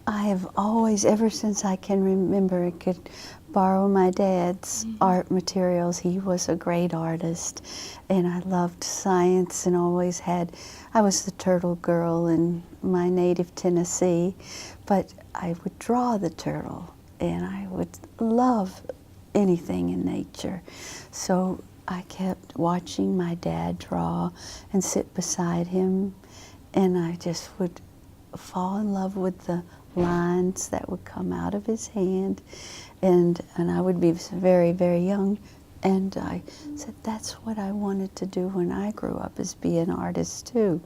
I have always, ever since I can remember, I could borrow my dad's art materials. He was a great artist, and I loved science and always had, I was the turtle girl in my native Tennessee, but I would draw the turtle, and I would love anything in nature. So I kept watching my dad draw and sit beside him, and I just would fall in love with the lines that would come out of his hand, and I would be very, very young, and I said that's what I wanted to do when I grew up, is be an artist too.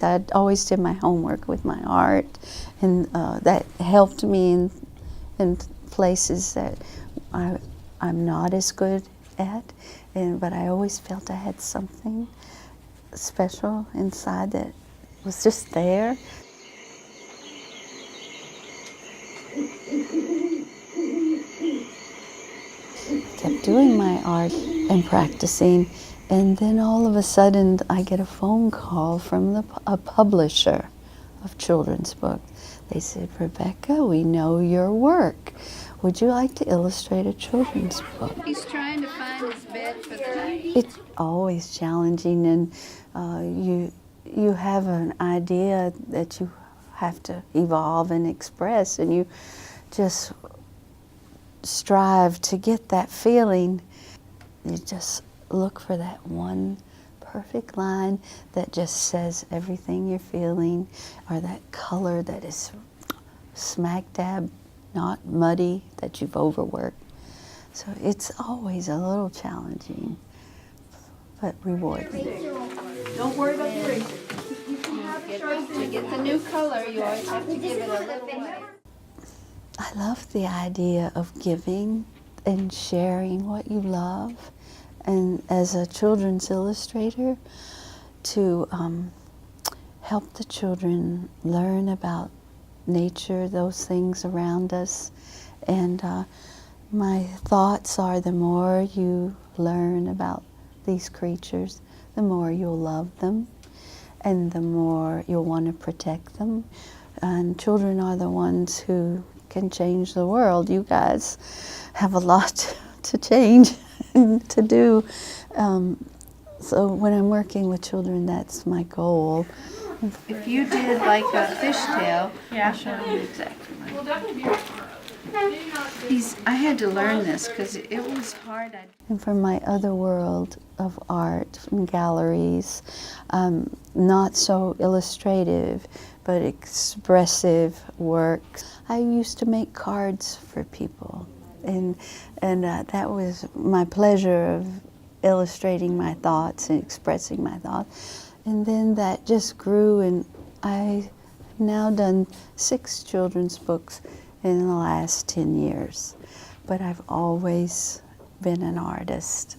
I always did my homework with my art, and that helped me in places that I'm not as good at, but I always felt I had something special inside that was just there. Kept doing my art and practicing, and then all of a sudden I get a phone call from a publisher of children's books. They said, "Rebekah, we know your work. Would you like to illustrate a children's book?" He's trying to find his bed for the night. It's always challenging, and you have an idea that you have to evolve and express, and you just strive to get that feeling. You just look for that one perfect line that just says everything you're feeling, or that color that is smack dab, not muddy, that you've overworked. So it's always a little challenging, but rewarding. Don't worry about the eraser. To get the new color, you always have to give it a little way. I love the idea of giving and sharing what you love, and as a children's illustrator, to help the children learn about nature, those things around us. And my thoughts are, the more you learn about these creatures, the more you'll love them, and the more you'll want to protect them. And children are the ones who can change the world. You guys have a lot to change and to do. So when I'm working with children, that's my goal. If you did like a fishtail, I'll show you exactly like I had to learn this because it was hard. And from my other world of art, from galleries, not so illustrative, but expressive work. I used to make cards for people, and that was my pleasure of illustrating my thoughts and expressing my thoughts. And then that just grew, and I've now done 6 children's books in the last 10 years. But I've always been an artist.